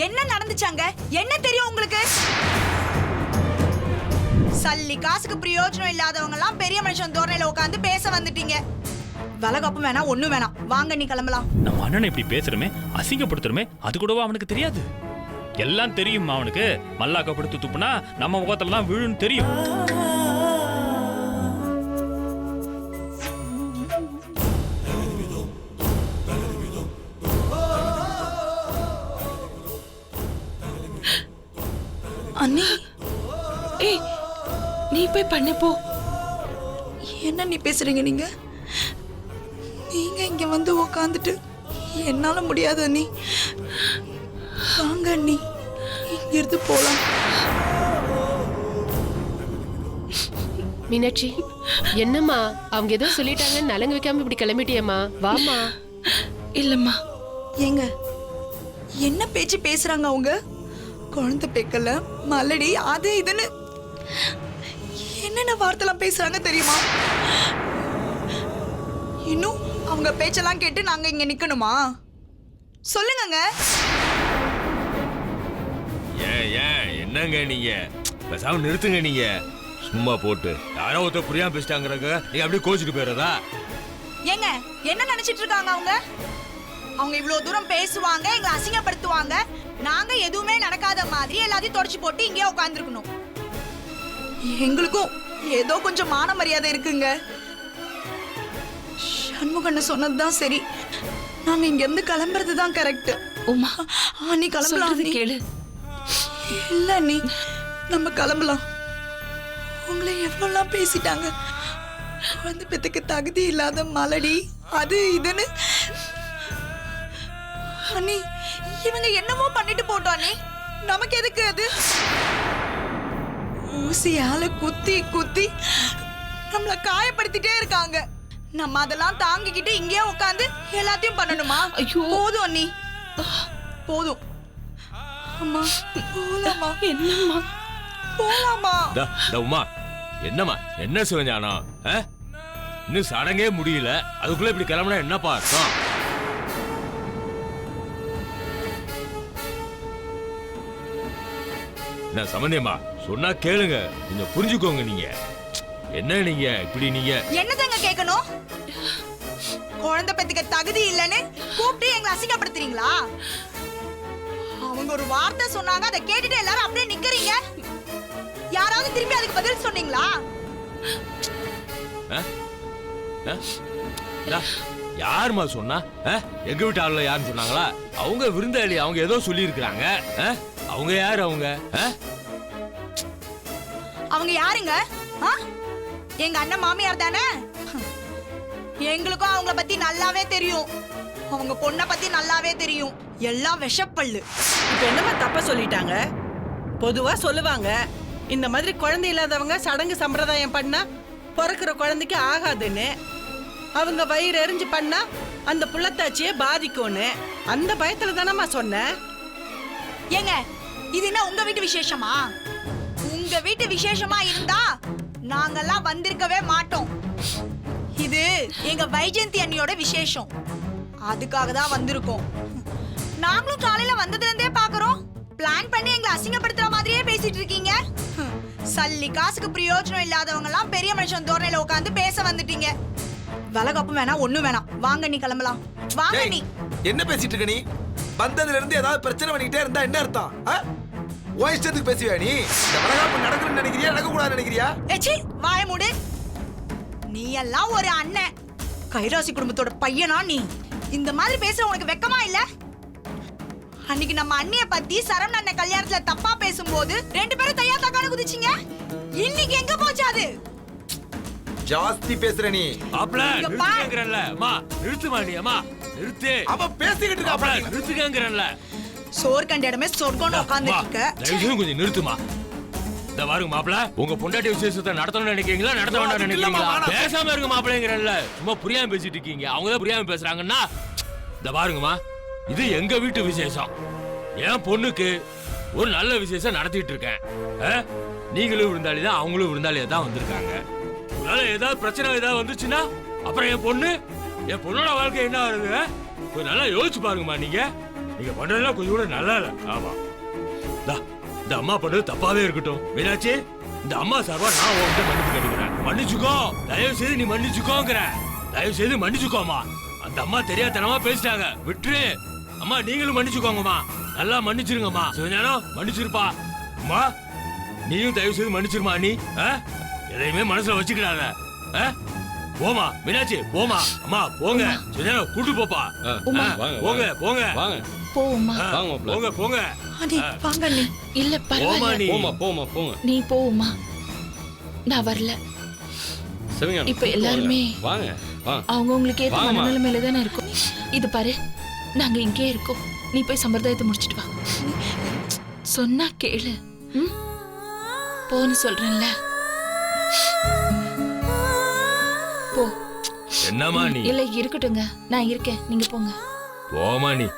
என்ன நடந்துச்சாங்க? என்ன தெரியும் உங்களுக்கு? சல்லி காசுக்கு பிரயோஜனம் இல்லாதவங்க எல்லாம் பெரிய மனுஷன் தோரணையில உட்காந்து பேச வந்துட்டீங்க. வலகப்பும் வேணாம், ஒண்ணும் வேணாம். வாங்க நீ கிளம்பலாம். நம்ம அண்ணனை இப்படி பேசுறமே, அசிங்கப்படுத்துறமே, அது கூடவா அவனுக்கு தெரியாது? எல்லாம் தெரியும் அவனுக்கு. மல்லாக்கப்படுத்து துப்புனா நம்ம முகத்தெல்லாம் விழுன்னு தெரியும். அண்ணி, ஏய் நீ போய் பண்ணு போ. என்ன நீ பேசுறீங்க? நீங்க இங்க வந்து உக்காந்துட்டு என்னால முடியாது அண்ணி. வாங்க அண்ணி, இங்க இருந்து போலாம். மீனாட்சி, என்னம்மா அவங்க ஏதோ சொல்லிட்டாங்கன்னு நலங்கு வைக்காம இப்படி கிளம்பிட்டியம்மா? வாமா. இல்லம்மா. ஏங்க என்ன பேச்சு பேசுறாங்க அவங்க? குழந்தை பேக்கல மலடி அது இதுன்னு என்னென்ன வார்த்தைலாம் பேசுறாங்க தெரியுமா? இன்னும் அவங்க பேச்செல்லாம் கேட்டு நாங்க இங்க நிக்கணுமா? சொல்லுங்க. ஏன் என்னங்க நீங்க பேசாம நிறுத்துங்க. நீங்க சும்மா போட்டு யாரோ ஒருத்தர் புரியாம பேசிட்டாங்கிறக்க நீங்க அப்படியே கோச்சிட்டு போயிடுறதா? ஏங்க என்ன நினைச்சிட்டு இருக்காங்க அவங்க? அவங்க இவ்வளவு தூரம் பேசுவாங்க, எங்களை அசிங்கப்படுத்துவாங்க. நாங்க எதுவுமே நடக்காத மாதிரி எல்லாத்தையும் தொடச்சு போட்டு இங்கே உட்கார்ந்துருக்கணும். எங்களுக்கும் ஏதோ கொஞ்சம் மான மரியாதை இருக்குங்க. சண்முகண்ண சொன்னதுதான் சரி. நாங்க இங்க இருந்து கிளம்புறதுதான் கரெக்ட். உமா, நீ கிளம்பலாம். கேளு. இல்ல நீ நம்ம கிளம்பலாம். உங்களை எவ்வளவுலாம் பேசிட்டாங்க. குழந்தை பெத்துக்கு தகுதி இல்லாத மலடி அது இதுன்னு. அண்ணி, இவங்க என்னமோ பண்ணிட்டு போட்டோம் அண்ணி. நமக்கு எதுக்கு அது? ஊசியால குத்தி குத்தி நம்மள காயப்படுத்திட்டே இருக்காங்க. நம்ம அதெல்லாம் தாங்கிக்கிட்டு இங்கே உட்காந்து எல்லாத்தையும் பண்ணணுமா? ஐயோ, போதும் அண்ணி, போதும். அம்மா போலாமா? என்னம்மா போலாமா? உமா, என்னம்மா என்ன சிவஞானம்? இன்னும் சடங்கே முடியல, அதுக்குள்ள இப்படி கிளம்புனா என்னப்பா அர்த்தம்? என்ன சம்பந்தியம்மா சொன்னா கேளுங்க, கொஞ்சம் புரிஞ்சுக்கோங்க. நீங்க என்ன நீங்க இப்படி நீங்க என்னதங்க கேட்கணும்? குழந்தை பெத்துக்க தகுதி இல்லைன்னு கூப்பிட்டு எங்களை அசிங்கப்படுத்துறீங்களா? அவங்க ஒரு வார்த்தை சொன்னாங்க, அதை கேட்டுட்டு எல்லாரும் அப்படியே நிக்கிறீங்க. யாராவது திரும்பி அதுக்கு பதில் சொன்னீங்களா? யாருமா சொன்னா? எங்க வீட்டு ஆளுல யாருன்னு சொன்னாங்களா? அவங்க விருந்தாளி, அவங்க ஏதோ சொல்லி இருக்கிறாங்க. அவங்க யாரு? அவங்க யாருங்க? எங்க அண்ணன் மாமியார் தானே. எங்களுக்கும் அவங்கள பத்தி நல்லாவே தெரியும். அவங்க பொண்ணை பத்தி நல்லாவே தெரியும். எல்லாம் விஷப்பல்லு. இப்ப என்னமா தப்பா சொல்லிட்டாங்க? பொதுவா சொல்லுவாங்க, இந்த மாதிரி குழந்தை இல்லாதவங்க சடங்கு சம்பிரதாயம் பண்ணா பிறக்கிற குழந்தைக்கு ஆகாதுன்னு. அவங்க வயிறு எரிஞ்சு பண்ணா அந்த புள்ளத்தாச்சியே பாதிக்கும்னு. அந்த பயத்துல தானம்மா சொன்னேன். ஏங்க, இது என்ன உங்க வீட்டு விசேஷமா? உங்க வீட்டு விசேஷமா இருந்தா நாங்கெல்லாம் வந்திருக்கவே மாட்டோம். இது எங்க வைஜெயந்தி அண்ணியோட விசேஷம். அதுக்காக தான் வந்திருக்கோம். நாங்களும் காலையில வந்ததுல இருந்தே பாக்குறோம். பிளான் பண்ணி எங்களை அசிங்கப்படுத்துற மாதிரியே பேசிட்டு இருக்கீங்க. சல்லி காசுக்கு பிரயோஜனம் இல்லாதவங்க எல்லாம் பெரிய மனுஷன் தோரணையில உட்காந்து பேச வந்துட்டீங்க. வலகப்பும் வேணாம், ஒண்ணும் வேணாம். வாங்க நீ கிளம்பலாம். வாங்க நீ. என்ன பேசிட்டு இருக்க நீ? வந்ததுல இருந்து ஏதாவது பிரச்சனை பண்ணிக்கிட்டே இருந்தா என்ன அர்த்தம்? உன் இஷ்டத்துக்கு பேசுவியா நீ? இந்த வளகாப்பு நடக்கணும்னு நினைக்கிறியா, நடக்க கூடாதுன்னு நினைக்கிறியா? ஏச்சி, வாய மூடு. நீ எல்லாம் ஒரு அண்ணன், கைராசி குடும்பத்தோட பையனா நீ? இந்த மாதிரி பேச உனக்கு வெக்கமா இல்ல? அன்னைக்கு நம்ம அண்ணிய பத்தி சரவண அண்ணன் கல்யாணத்துல தப்பா பேசும்போது ரெண்டு பேரும் தையா தக்கான குதிச்சிங்க. இன்னைக்கு எங்க போச்சு அது? ஜாஸ்தி பேசுற நீ. அப்பல நிறுத்துங்கறல்ல. அம்மா நிறுத்துமா நீ? அம்மா நிறுத்து. அவ பேசிக்கிட்டு இருக்கா. அப்பல நிறுத்துங்கறல்ல. சோர் கண்ட இடமே சொர்க்கம்னு உட்கார்ந்துட்டு இருக்க. தயவு கொஞ்சம் நிறுத்துமா. இந்த பாருங்க மாப்ள, உங்க பொண்டாட்டி விசேஷத்தை நடத்தணும்னு நினைக்கிறீங்களா, நடத்த வேண்டாம்னு நினைக்கிறீங்களா? பேசாம இருங்க மாப்ளங்கறல்ல. சும்மா புரியாம பேசிட்டு இருக்கீங்க. அவங்க தான் புரியாம பேசுறாங்கன்னா. இந்த பாருங்கம்மா, இது எங்க வீட்டு விசேஷம். என் பொண்ணுக்கு ஒரு நல்ல விசேஷம் நடத்திட்டு இருக்கேன். நீங்களும் விருந்தாளி தான், அவங்களும் விருந்தாளியா தான் வந்திருக்காங்க. அதனால ஏதாவது பிரச்சனை ஏதாவது வந்துச்சுன்னா அப்புறம் என் பொண்ணோட வாழ்க்கை என்ன ஆகுது? நல்லா யோசிச்சு பாருங்கம்மா. நீங்க நீங்க பண்றதெல்லாம் கொஞ்சம் கூட நல்லா இல்ல. ஆமா இந்த அம்மா பண்றது தப்பாவே இருக்கட்டும். மீனாட்சி, இந்த அம்மா சார்பா நான் உன்கிட்ட மன்னிப்பு கேட்டுக்கிறேன். மன்னிச்சுக்கோ, தயவு செய்து நீ மன்னிச்சுக்கோங்கிற. தயவு செய்து மன்னிச்சுக்கோமா. அந்த அம்மா தெரியாதனமா பேசிட்டாங்க, விட்டுரு. அம்மா நீங்களும் மன்னிச்சுக்கோங்கம்மா. நல்லா மன்னிச்சிருங்கம்மா. சிவஞானம் மன்னிச்சிருப்பா. அம்மா நீயும் தயவு செய்து மன்னிச்சிருமா. நீ எதையுமே மனசுல வச்சுக்கிடாத. போமா மீனாட்சி, போமா. அம்மா போங்க. சிவஞானம் கூட்டு போப்பா. போங்க போங்க போமா போங்க போங்க. வாங்க அண்ணி. இல்ல பரவாயில்ல, போமா நீ போமா, நான் வரல. இப்ப எல்லாருமே அவங்க உங்களுக்கு ஏத்த மனநிலைமையில தானே இருக்கும். இது பாரு, நாங்க இங்கே இருக்கோம். நீ போய் சம்பிரதாயத்தை முடிச்சிட்டு வா. சொன்னா கேளு. போன்னு சொல்றேன்ல. போ. என்னம்மா நீ? இல்ல இருக்கட்டுங்க, நான் இருக்கேன், நீங்க போங்க. போமா நீ.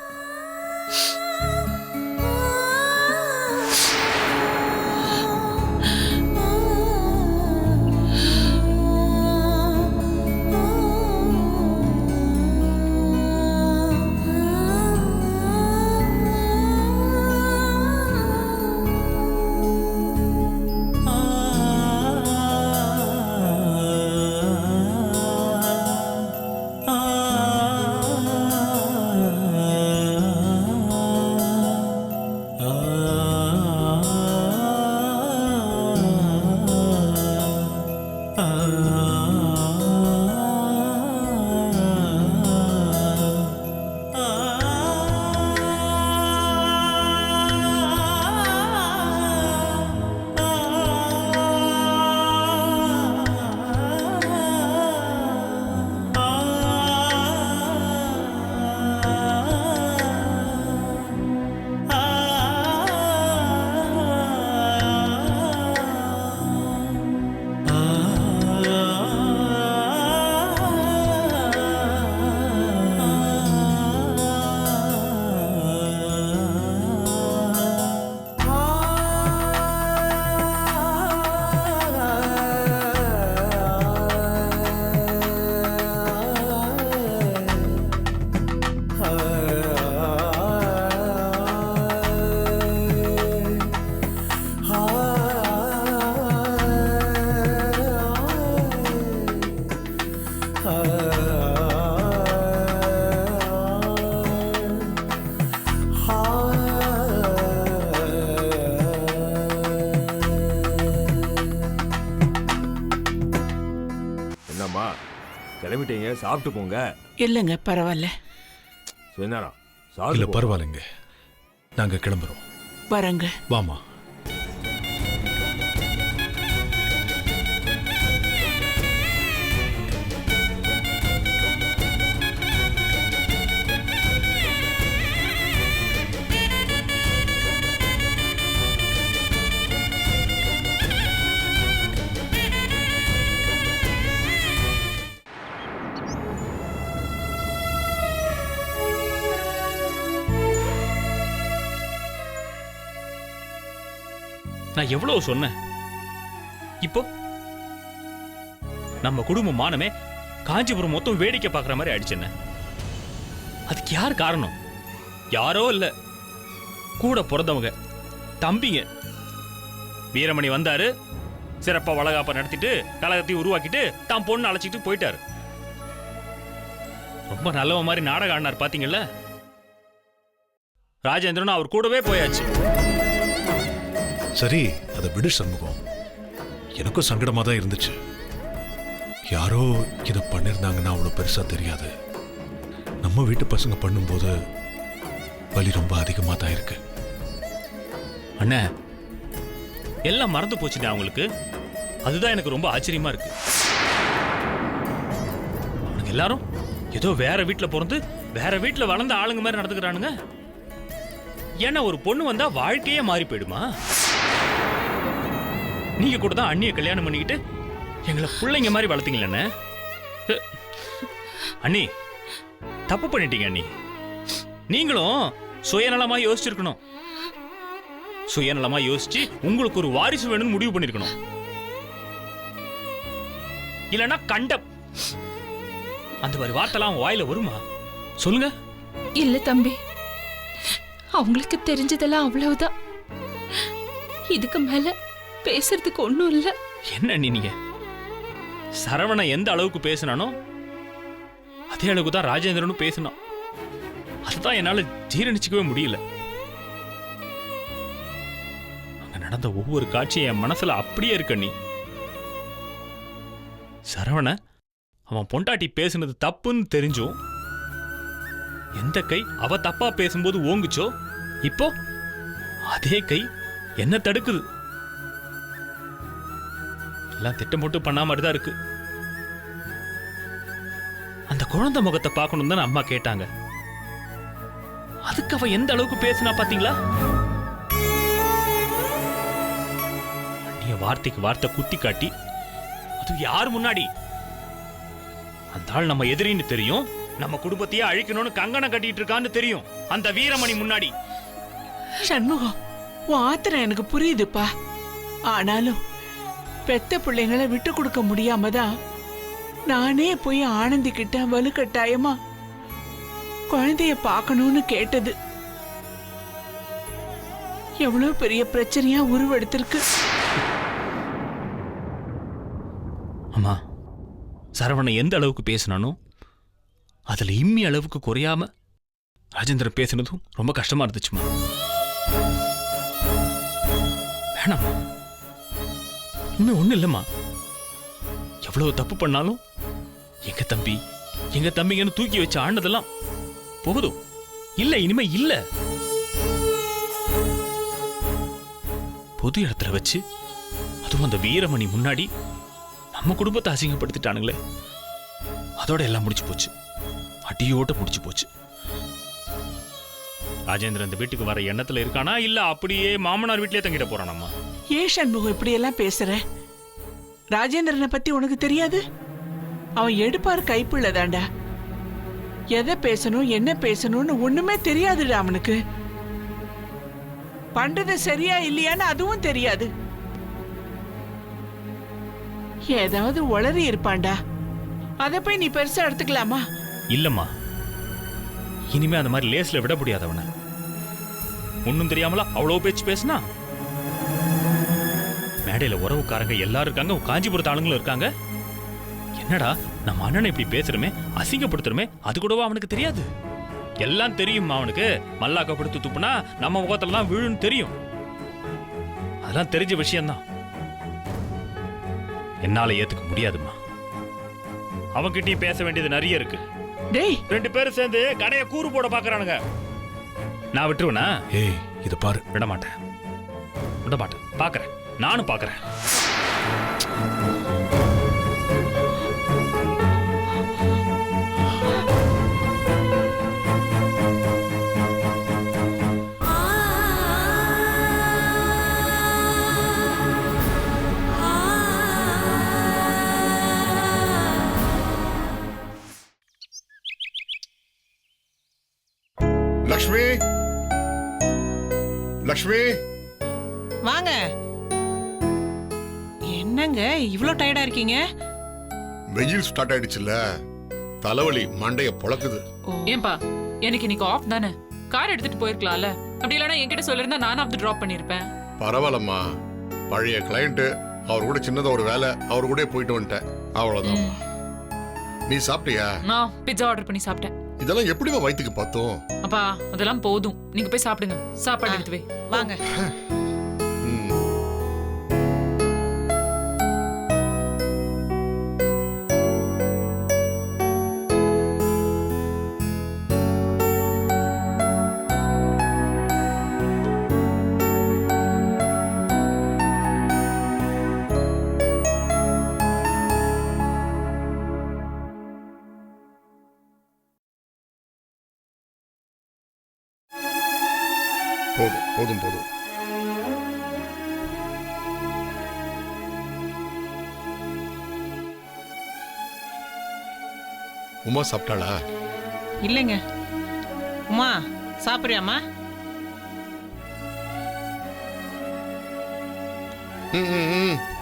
என்னம்மா கிளம்பிட்டீங்க, சாப்பிட்டு போங்க. இல்லைங்க பரவாயில்ல. சிவஞானம் இல்ல சாப்பிட்டு பரவாயில்லைங்க, நாங்க கிளம்புறோம். வரங்க. வாமா. நான் எவ்வளவு சொன்னேன். இப்போ நம்ம குடும்ப மானமே காஞ்சிபுரம் மொத்தம் வேடிக்கை பார்க்குற மாதிரி ஆயிடுச்சுன்னு. அதுக்கு யார் காரணம்? யாரோ இல்ல, கூட பிறந்தவங்க, தம்பிங்க. வீரமணி வந்தாரு, சிறப்பா வளகாப்ப நடத்திட்டு கலகத்தையும் உருவாக்கிட்டு தான் பொண்ணு அழைச்சிட்டு போயிட்டாரு. ரொம்ப நல்லவ மாதிரி நாடகம் ஆடினார் பாத்தீங்கல்ல. ராஜேந்திரன் அவர் கூடவே போயாச்சு. சரி, அதை விடு சண்முகம். எனக்கும் சங்கடமா தான் இருந்துச்சு. யாரோ இதை பண்ணிருந்தாங்கன்னா அவ்வளவு பெருசா தெரியாது. நம்ம வீட்டு பசங்க பண்ணும்போது வலி ரொம்ப அதிகமா தான் இருக்கு. அண்ணா, எல்லாம் மறந்து போச்சுண்ணே அவங்களுக்கு. அதுதான் எனக்கு ரொம்ப ஆச்சரியமா இருக்கு. அவனுங்க எல்லாரும் ஏதோ வேற வீட்டுல பிறந்து வேற வீட்டுல வளர்ந்த ஆளுங்க மாதிரி நடந்துக்கிறானுங்க. ஏன்னா ஒரு பொண்ணு வந்தா வாழ்க்கையே மாறி போயிடுமா? நீங்க கூட தான் அண்ணியை கல்யாணம் பண்ணிக்கிட்டு எங்களை பிள்ளைங்க மாதிரி வளர்த்தீங்களே அண்ணி. தப்பு பண்ணிட்டீங்க அண்ணி. நீங்களும் சுயநலமா யோசிச்சிருக்கணும். சுயநலமா யோசிச்சு உங்களுக்கு ஒரு வாரிசு வேணும்னு முடிவு பண்ணிருக்கணும். இல்லனா கண்டம் அந்த மாதிரி வார்த்தைலாம் வாயில வருமா? சொல்லுங்க. இல்ல தம்பி, அவங்களுக்கு தெரிஞ்சதெல்லாம் அவ்வளவுதான். இதுக்கு மேல பேசுறதுக்கு ஒண்ணும் இல்ல. என்ன நீங்க சரவண எந்த அளவுக்கு பேசினானோ அதே அளவுக்கு தான் ராஜேந்திரனும் பேசினான். அதுதான் என்னால ஜீரணிச்சுக்கவே முடியல. அங்க நடந்த ஒவ்வொரு காட்சியும் என் மனசுல அப்படியே இருக்க. நீ சரவண அவன் பொண்டாட்டி பேசுனது தப்புன்னு தெரிஞ்சும் எந்த கை அவ தப்பா பேசும்போது ஓங்குச்சோ, இப்போ அதே கை என்ன தடுக்குது. எல்லாம் திட்டம் போட்டு பண்ண மாதிரி தான் இருக்கு. அந்த குழந்தை முகத்தை பார்க்கணும் தான் அம்மா கேட்டாங்க. அதுக்கு அவ எந்த அளவுக்கு பேசினா பாத்தீங்களா? வார்த்தைக்கு வார்த்தை குத்தி காட்டி, அது யார் முன்னாடி? அந்த ஆள் நம்ம எதிரின்னு தெரியும், நம்ம குடும்பத்தையே அழிக்கணும்னு கங்கணம் கட்டிட்டு இருக்கான்னு தெரியும். அந்த வீரமணி முன்னாடி. சண்முகம், உன் ஆத்திரம் எனக்கு புரியுதுப்பா. ஆனாலும் பெத்த பிள்ளைங்களை விட்டு கொடுக்க முடியாம தான் நானே போய் ஆனந்தி கிட்ட வலுக்கட்டாயமா குழந்தைய பார்க்கணும்னு கேட்டது. எவ்வளவு பெரிய பிரச்சனையா உருவெடுத்திருக்கு. அம்மா, சரவணன் எந்த அளவுக்கு பேசினானோ அதுல இம்மி அளவுக்கு குறையாம ராஜேந்திரன் பேசினதும் ரொம்ப கஷ்டமா இருந்துச்சுமா. வேணாம்மா, இன்னும் ஒண்ணு இல்லம்மா. எவ்வளவு தப்பு பண்ணாலும் எங்க தம்பிங்கன்னு தூக்கி வச்சு ஆனதெல்லாம் போதும். இல்ல, இனிமே இல்ல. பொது இடத்துல வச்சு, அதுவும் அந்த வீரமணி முன்னாடி நம்ம குடும்பத்தை அசிங்கப்படுத்திட்டானுங்களே, அதோட எல்லாம் முடிச்சு போச்சு. அடியோட முடிச்சு போச்சு. ராஜேந்திரன் இந்த வீட்டுக்கு வர எண்ணத்துல இருக்கானா, இல்ல அப்படியே மாமனார் வீட்லயே தங்கிட போறானாமா? ஏன் சண்முகம் இப்படி எல்லாம் பேசுற? ராஜேந்திரனை பத்தி உனக்கு தெரியாது? அவன் எடுப்பார் கைப்புள்ள தாண்டா. எதை பேசணும் என்ன பேசணும்னு ஒண்ணுமே தெரியாதுடா அவனுக்கு. பண்றது சரியா இல்லையான்னு அதுவும் தெரியாது. ஏதாவது உளறி இருப்பான்டா. அத போய் நீ பெருசா எடுத்துக்கலாமா? இல்லம்மா, இனிமே அந்த மாதிரி லேஸ்ல விட முடியாதவன. ஒன்னும் தெரியாமல அவ்வளவு பேச்சு பேசினா. மேடையில உறவுக்காரங்க எல்லாரும் இருக்காங்க, காஞ்சிபுரத்து ஆளுங்களும் இருக்காங்க. என்னடா நம்ம அண்ணனை இப்படி பேசுறமே, அசிங்கப்படுத்துறமே, அது கூடவா அவனுக்கு தெரியாது? எல்லாம் தெரியுமா அவனுக்கு? மல்லாக்க படுத்து துப்புனா நம்ம முகத்துல தான் விழுன்னு தெரியும். அதெல்லாம் தெரிஞ்ச விஷயம்தான். என்னால ஏத்துக்க முடியாதுமா. அவன்கிட்டயும் பேச வேண்டியது நிறைய இருக்கு. டேய், 2 பேரும் சேர்ந்து கடையை கூறு போட பாக்குறானுங்க. நான் விட்டுருவேனா? ஏய், இத பாரு. விட மாட்டேன். பாக்குறேன், நானும் பாக்குறேன். லக்ஷ்மி, லக்ஷ்மி, வாங்க. என்னங்க இவ்ளோ டயர்டா இருக்கீங்க? வெயில் ஸ்டார்ட் ஆயிடுச்சுல்ல, தலைவலி மண்டைய பொளக்குது. ஏன்பா, எனக்கு இன்னைக்கு ஆஃப் தானே, கார் எடுத்துட்டு போயிருக்கலாம்ல. அப்படி இல்லைன்னா என்கிட்ட சொல்லிருந்தா நானும் அப்படி டிராப் பண்ணிருப்பேன். பரவாயில்லம்மா, பழைய கிளையண்ட், அவர் கூட சின்னதா ஒரு வேலை, அவர் கூட போயிட்டு வந்துட்டேன், அவ்வளவுதான். நீ சாப்பிட்டியா? நான் பிட்சா ஆர்டர் பண்ணி சாப்பிட்டேன். இதெல்லாம் எப்படிமா வயிற்றுக்கு பார்த்தோம்? அப்பா, அதெல்லாம் போதும், நீங்க போய் சாப்பிடுங்க. சாப்பாடு எடுத்து வை. வாங்க. போதும் போதும் போதும். உமா சாப்பிட்டாளா? இல்லைங்க. உமா சாப்பிடுறியாமா?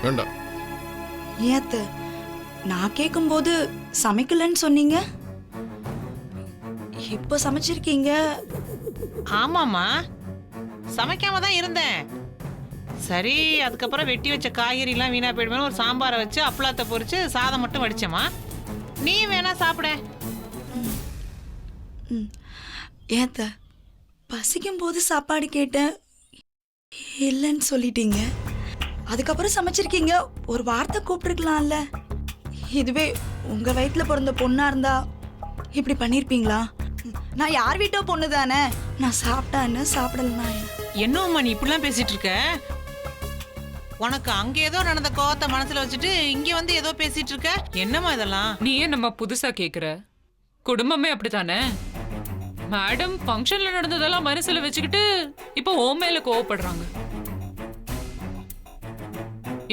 வேண்டாம். ஏத்த நான் கேட்கும்போது சமைக்கலன்னு சொன்னீங்க, இப்போ சமைச்சிருக்கீங்க. ஆமாம்மா, சமைக்காம தான் இருந்தேன். சரி, அதுக்கப்புறம் வெட்டி வச்ச காய்கறிலாம் வீணா போயிடுவேன், ஒரு சாம்பாரை வச்சு அப்பளத்தை பொரிச்சு சாதம் மட்டும் வடிச்சேம்மா. நீ வேணா சாப்பிட. ஏத்த பசிக்கும் போது சாப்பாடு கேட்டேன், இல்லைன்னு சொல்லிட்டீங்க. அதுக்கப்புறம் சமைச்சிருக்கீங்க, ஒரு வார்த்தை கூப்பிட்டுருக்கலாம்ல. இதுவே உங்க வயிற்றுல பிறந்த பொண்ணா இருந்தா இப்படி பண்ணிருப்பீங்களா? நான் யார் வீட்டோ பொண்ணு தானே, நான் சாப்பிட்டான்னு சாப்பிடலனா. என்னம்மா நீ இப்படிலாம் பேசிட்டு இருக்க? உனக்கு அங்க ஏதோ நடந்த கோவத்தை மனசுல வச்சுட்டு இங்க வந்து ஏதோ பேசிட்டு இருக்க. என்னம்மா இதெல்லாம்? நீ ஏன் நம்ம புதுசா கேக்குற? குடும்பமே அப்படித்தானே. மேடம் ஃபங்க்ஷன்ல நடந்ததெல்லாம் மனசுல வச்சுக்கிட்டு இப்போ ஓ மேல கோவப்படுறாங்க.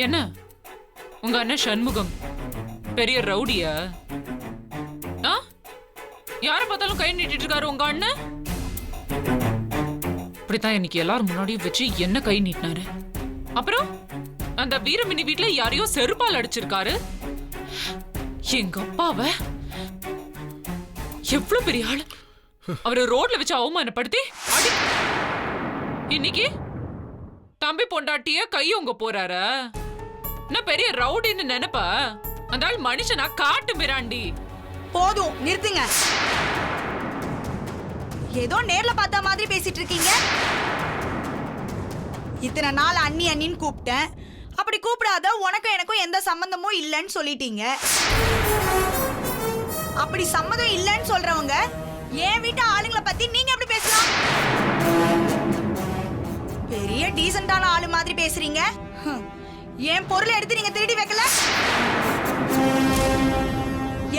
என்ன உங்க அண்ணன் சண்முகம் பெரிய ரவுடியா? யார பார்த்தாலும் கை நீட்டிட்டு இருக்காரு உங்க அண்ணன். இப்படித்தான் இன்னைக்கு எல்லாரும் முன்னாடியும் வச்சு என்ன கை நீட்டினாரு. அப்புறம் அந்த வீரமினி வீட்டுல யாரையோ செருப்பால் அடிச்சிருக்காரு. எங்க அப்பாவை எவ்வளவு பெரிய ஆளு, அவரை ரோட்ல வச்சு அவமானப்படுத்தி அடி. இன்னைக்கு தம்பி பொண்டாட்டிய கையொங்க போறாரு. நான் பெரிய ரவுடின்னு நினைப்பா? அந்த ஆள் மனுஷனா காட்டு மிராண்டி. போதும் நிறுத்துங்க. ஏதோ நேர்ல பார்த்த மாதிரி பேசிட்டு இருக்கீங்க. இத்தனை நாள் அண்ணி அண்ணின்னு கூப்பிட்டேன், அப்படி கூப்பிடாத உனக்கும் எனக்கும் எந்த சம்பந்தமும் இல்லைன்னு சொல்லிட்டீங்க. அப்படி சம்மதம் இல்லைன்னு சொல்றவங்க என் வீட்டு ஆளுங்களை பத்தி நீங்க எப்படி பேசலாம்? பெரிய டீசென்டான ஆளு மாதிரி பேசுறீங்க. என் பொருளை எடுத்து நீங்க திருடி வைக்கல,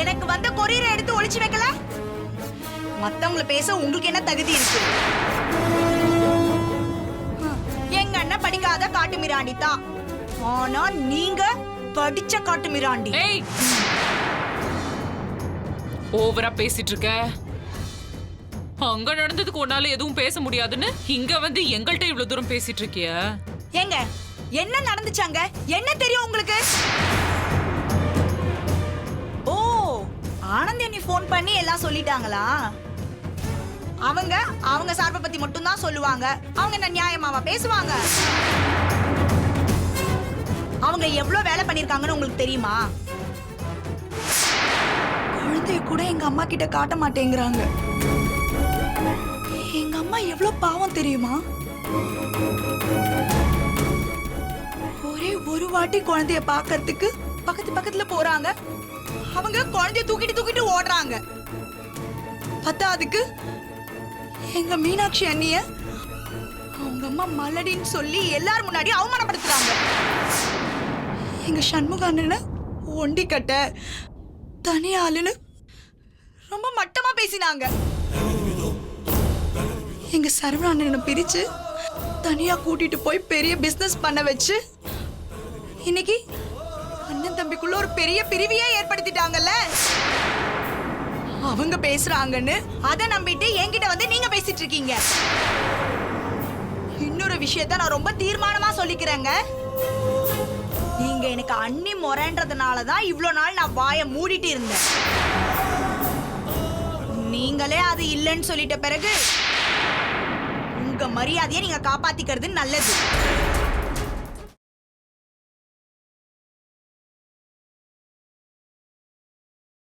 எனக்கு வந்த கொரியரை எடுத்து ஒளிச்சு வைக்கல. மத்தவங்கள பேச உங்களுக்கு என்ன தகுதி இருக்கு? எங்க அண்ணன் படிக்காத காட்டு மிராண்டி தான், ஆனா நீங்க படிச்ச காட்டு மிராண்டி. ஓவரா பேசிட்டு இருக்க. அங்க நடந்ததுக்கு உன்னால எதுவும் பேச முடியாதுன்னு இங்க வந்து எங்கள்கிட்ட இவ்வளவு தூரம் பேசிட்டு இருக்கிய. ஏங்க என்ன நடந்துச்சாங்க? என்ன தெரியும் உங்களுக்கு? ஓ, ஆனந்தி அண்ணி ஃபோன் பண்ணி எல்லாம் சொல்லிட்டாங்களா? அவங்க சார்பை பத்தி மட்டும் தான் சொல்லுவாங்க. அவங்க என்ன நியாயமாவா பேசுவாங்க? அவங்க எவ்வளவு வேலை பண்ணிருக்காங்கன்னு உங்களுக்கு தெரியுமா? குழந்தைய கூட எங்க அம்மா கிட்ட காட்ட மாட்டேங்கிறாங்க. எங்க அம்மா எவ்வளவு பாவம் தெரியுமா? ஒரே ஒரு வாட்டி குழந்தைய பாக்கிறதுக்கு பக்கத்துல போறாங்க. அவங்க குழந்தைய தூக்கிட்டு ஓடுறாங்க. பத்தாதுக்கு எங்க மீனாட்சி அண்ணிய அவங்க அம்மா மலடின்னு சொல்லி எல்லாரும் முன்னாடி அவமானப்படுத்துறாங்க. எங்க சண்முக அண்ணனை ஒண்டி கட்ட தனி ஆளுன்னு ரொம்ப மட்டமா பேசினாங்க. எங்க சரவண அண்ணனை பிரிச்சு தனியா கூட்டிட்டு போய் பெரிய பிசினஸ் பண்ண வச்சு இன்னைக்கு அண்ணன் தம்பிக்குள்ள ஒரு பெரிய பிரிவியே ஏற்படுத்திட்டாங்கல்ல. அவங்க பேசுறாங்கன்னு அதை நம்பிட்டு என்கிட்ட வந்து நீங்க பேசிட்டு இருக்கீங்க. இன்னொரு விஷயத்த நான் ரொம்ப தீர்மானமா சொல்லிக்கிறேங்க. நீங்க எனக்கு அண்ணி முறைன்றதுனாலதான் இவ்வளவு நாள் நான் வாயை மூடிட்டு இருந்தேன். நீங்களே அது இல்லைன்னு சொல்லிட்ட பிறகு உங்க மரியாதையை நீங்க காப்பாத்திக்கிறது நல்லது.